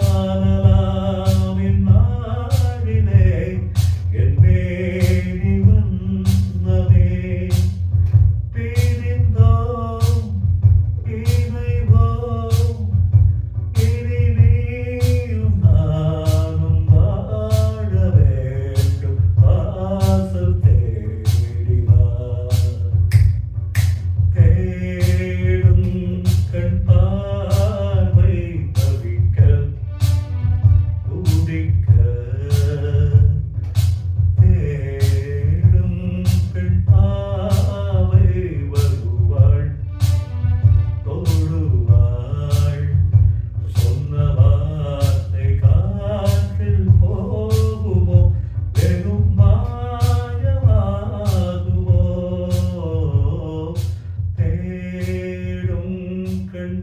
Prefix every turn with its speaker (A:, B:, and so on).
A: காணலாம் இந்நாளிலே என் மேனி வண்ணமே பிரிந்தோம் இணைவோம் இனி நீயும் நானும் வாழ வேண்டும் வாசல் தேடி வா தேடும் கண் பார்வை தவிக்க துடிக்க தேடும் பெண் பார்வை வருவாள் தொடுவாள் சொன்ன வார்த்தை காற்றில் போகுமோ வெறும் மாயமாகுமோ தேடும் கண்